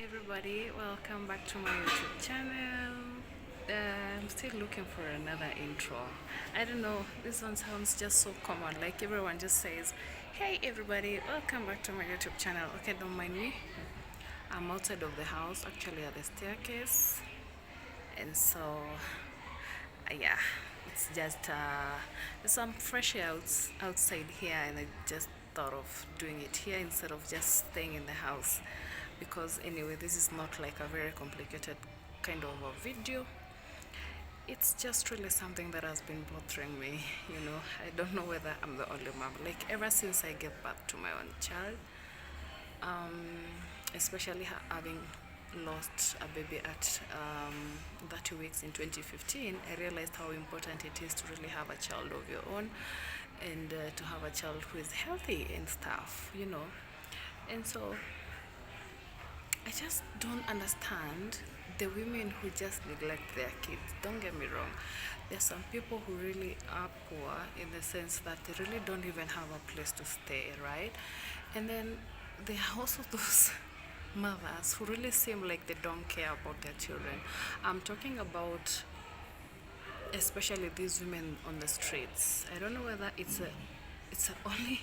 everybody, welcome back to my YouTube channel. I'm still looking for another intro. I don't know, this one sounds just so common, like everyone just says, hey everybody, welcome back to my YouTube channel. Okay, don't mind me. I'm outside of the house, actually at the staircase. And so, yeah, it's just there's some fresh air outside here, and I just thought of doing it here instead of just staying in the house, because anyway this is not like a very complicated kind of a video. It's just really something that has been bothering me. I don't know whether I'm the only mom, like ever since I gave birth to my own child, especially having lost a baby at 30 weeks in 2015. I realized how important it is to really have a child of your own, and to have a child who is healthy and stuff. And so I just don't understand the women who just neglect their kids. Don't get me wrong. There's some people who really are poor in the sense that they really don't even have a place to stay, right? And then there are also those mothers who really seem like they don't care about their children. I'm talking about especially these women on the streets. I don't know whether it's a only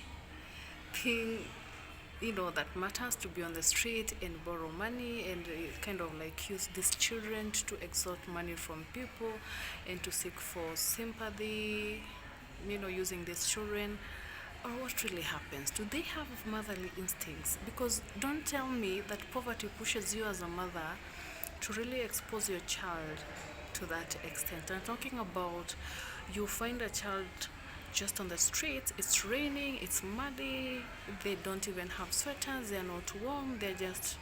thing that matters, to be on the street and borrow money and kind of like use these children to extort money from people and to seek for sympathy, using these children. Or what really happens? Do they have motherly instincts? Because don't tell me that poverty pushes you as a mother to really expose your child to that extent. I'm talking about, you find a child just on the streets, it's raining, it's muddy, they don't even have sweaters, they're not warm, they're just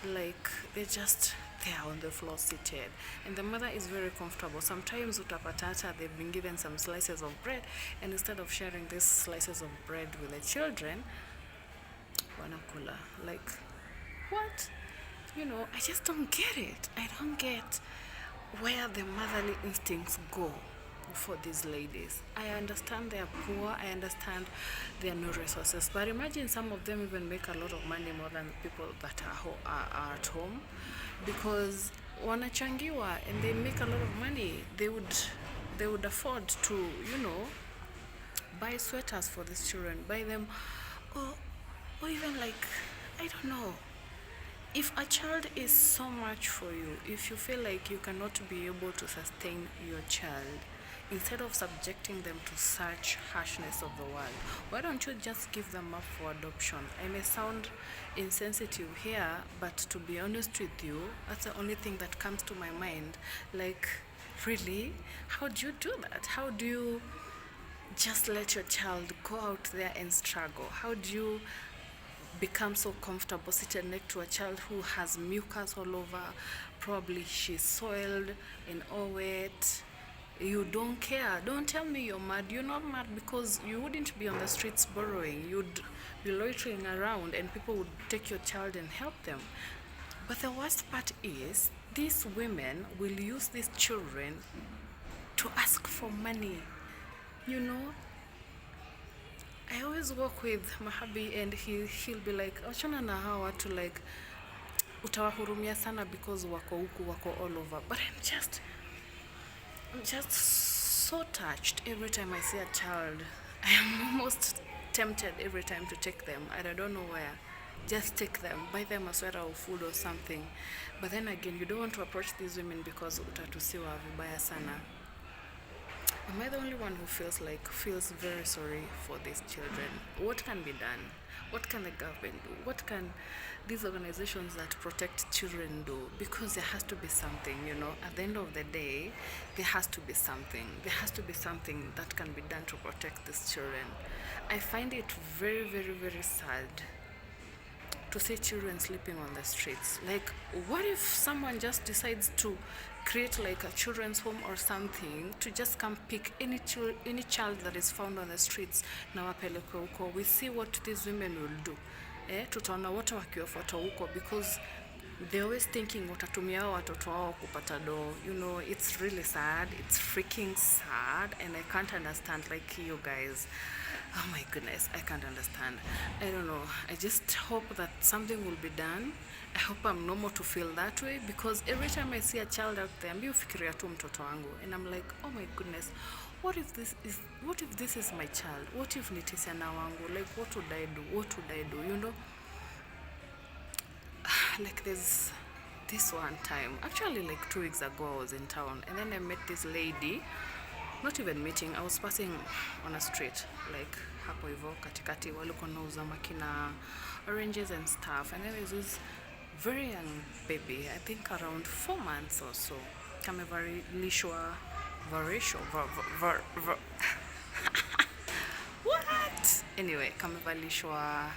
there on the floor seated, and the mother is very comfortable. Sometimes utapatata they've been given some slices of bread, and instead of sharing these slices of bread with the children, wanakula. Like, what? I just don't get it. I don't get where the motherly instincts go for these ladies. I understand they are poor, I understand there are no resources, but imagine some of them even make a lot of money more than people that are at home, because wanachangiwa and they make a lot of money. They would afford to buy sweaters for these children, buy them, or even, like, I don't know. If a child is so much for you, if you feel like you cannot be able to sustain your child, instead of subjecting them to such harshness of the world, why don't you just give them up for adoption? I may sound insensitive here, but to be honest with you, that's the only thing that comes to my mind. Like, really? How do you do that? How do you just let your child go out there and struggle? How do you become so comfortable seated next to a child who has mucus all over? Probably she's soiled and all wet. You don't care. Don't tell me you're mad. You're not mad, because you wouldn't be on the streets borrowing. You'd be loitering around and people would take your child and help them. But the worst part is, these women will use these children to ask for money. I always work with Mahabi, and he'll be like, achana na hawa watu, like, utawahurumia sana because wako huku, wako all over. But I'm just so touched every time I see a child. I am almost tempted every time to take them, and I don't know where. Just take them, buy them a sweater or food or something. But then again, you don't want to approach these women because utatusiwa vibaya sana. Am I the only one who feels very sorry for these children? What can be done? What can the government do? What can these organizations that protect children do? Because there has to be something, At the end of the day, there has to be something. There has to be something that can be done to protect these children. I find it very, very, very sad to see children sleeping on the streets. Like, what if someone just decides to create like a children's home or something, to just come pick any child that is found on the streets na wapelekwe huko? We see what these women will do. Tutaona wote wakiwafuata huko, because They're always thinking watatumia hao watoto wao kupata do. You know, it's really sad. It's freaking sad, and I can't understand, like, you guys. Oh my goodness, I can't understand. I don't know. I just hope that something will be done. I hope I'm normal to feel that way, because every time I see a child out there, mi ufikiria tu mtoto wangu, and I'm like, oh my goodness, what if this is my child? What if ni Tisiana wangu? Like, what would I do? What would I do? You know? Like, there's this one time, actually like 2 weeks ago, I was in town, and then I met this lady. Not even meeting, I was passing on a street, like hapo hivyo katikati walikuwa wanauza makina oranges and stuff, and then there's this very young baby, I think around 4 months or so, kamevalishwa varisho what, anyway, kamevalishwa,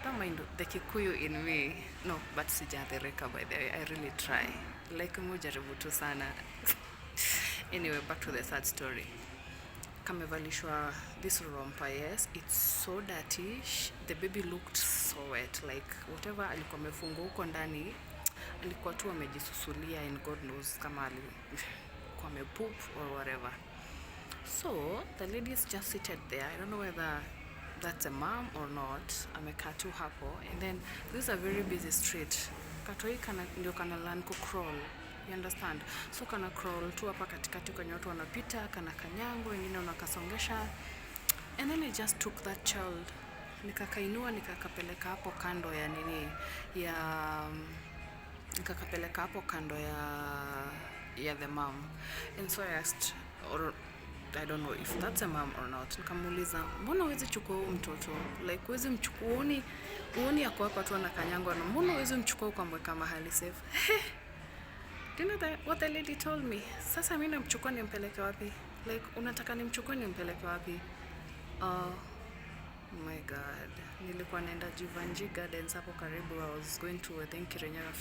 don't mind the Kikuyu in me, no, but sijaadhirika, by the way, I really try, like mujaribu tu sana. Anyway, back to the sad story. Kamevalishwa this romper, yes, it's so dirty. The baby looked so wet, like whatever alikuwa amefunga huko ndani alikuwa tu amejisusulia, and God knows kama alikuwa amepoop or whatever. So the lady's just seated there. I don't know whether that's a mom or not. Amekaa tu hapo, and then this is a very busy street. Katoi ndio kana learn ku crawl. You understand? So kana crawl tu hapa katikati kwenye watu wanapita, kana kanyango, wengine wanakasongesha. And then I just took that child. Nikakainua, nikakapeleka hapo kando ya nini, nikakapeleka hapo kando ya the mom. And so I asked, or I don't know if that's a mom or not. Nikamuuliza, mbona huwezi chukua huyu mtoto? Like, huwezi mchukua, uoni yako hapa tu anakanyangwa, na mbona huwezi mchukua ukamweka mahali safe? Do you know what the lady told me? Sasa mimi namchukua nimpeleke wapi? Like, unataka nimchukue nimpeleke wapi? Oh my god. Nilikuwa naenda Jivanji Gardens hapo karibu. I was going to, I think, Kirenyera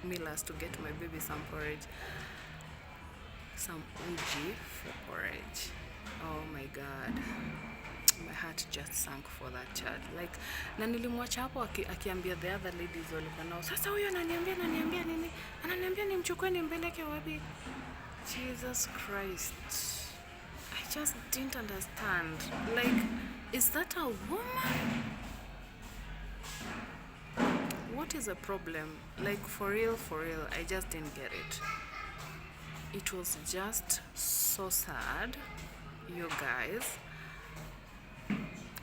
Millers to get my baby some porridge. Some uji for porridge. Oh my god. My heart just sank for that child. Like, na nilimwacha hapo akiambia the other ladies walikuwa nao, sasa huyo ananiambia nini? Ananiambia nimchukue nimpeleke wapi? Jesus Christ. I just didn't understand. Like, is that a woman? What is the problem? Like, for real, I just didn't get it. It was just so sad, you guys,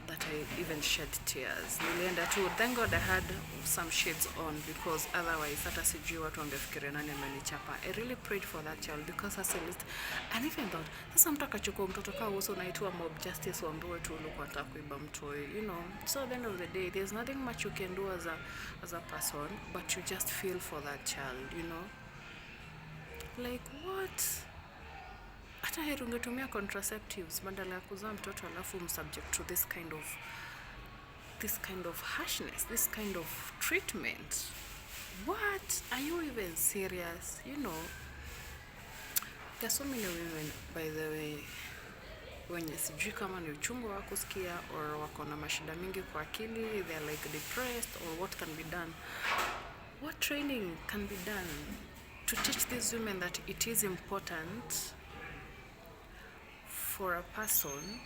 that I even shed tears. Nilienda tu, thank God I had some shades on, because otherwise hata sijui watu wangefikiria nani amenichapa. I really prayed for that child, because as a list, and even thought, sasa mtu akachukua mtoto kaa uso unaitwa mob justice, waambiwe tu ulikuwa unataka kuiba mtoi, you know. So at the end of the day, there's nothing much you can do as a person, but you just feel for that child, you know. Like, what? Hata heri ungetumia contraceptives badala ya kuzaa mtoto alafu subject to this kind of harshness, this kind of treatment. What? Are you even serious? You know, there's so many women, by the way, wenye sijui kama ni uchungu wa kusikia or wako na mashida mingi kwa akili, they're like depressed, or what can be done? What training can be done to teach these women that it is important for a person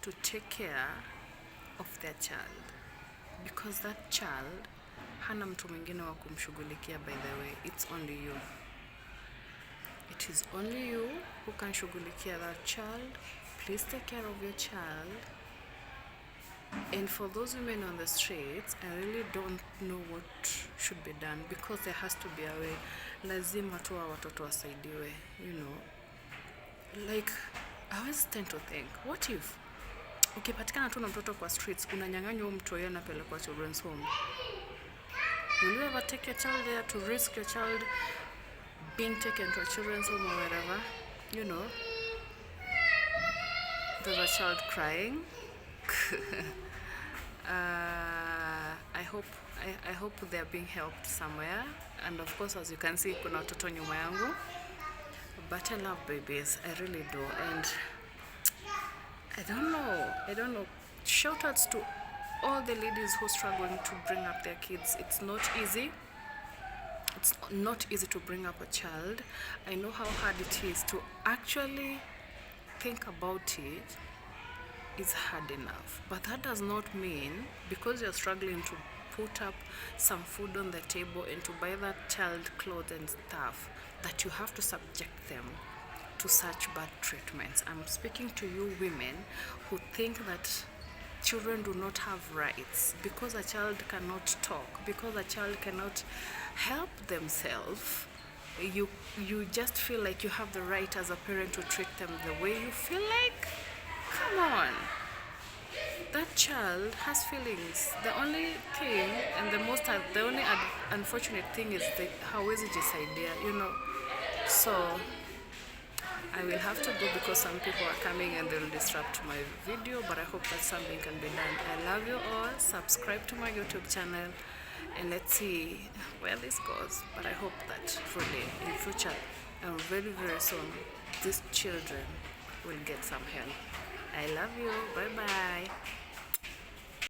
to take care of their child, because that child hana mtu mwingine wa kumshughulikia. By the way, it's only you. It is only you who can shughulikia that child. Please take care of your child. And for those women on the streets, I really don't know what should be done, because there has to be a way. Lazima tu watoto wasaidiwe, you know. Like, I always tend to think, what if ukipatikana tu na mtoto kwa streets, unanyang'anywa mtu yeye anapelekwa children's home? Will you ever take your child there to risk your child being taken to a children's home or wherever? You know, there's a child crying. I hope they're being helped somewhere. And of course, as you can see, kuna watoto nyuma yangu. But I love babies, I really do. And I don't know. Shout outs to all the ladies who are struggling to bring up their kids. It's not easy. it's not easy to bring up a child. I know how hard it is to actually think about it. Is hard enough, but that does not mean because you're struggling to put up some food on the table and to buy that child clothes and stuff that you have to subject them to such bad treatments. I'm speaking to you women who think that children do not have rights because a child cannot talk, because a child cannot help themselves. You just feel like you have the right as a parent to treat them the way you feel like. Come on. That child has feelings. The only thing and the only unfortunate thing is how easy this idea, So I will have to go because some people are coming and they'll disrupt my video, but I hope that something can be done. I love you all. Subscribe to my YouTube channel and let's see where this goes. But I hope that really in future and very, very soon, these children will get some help. I love you. Bye bye.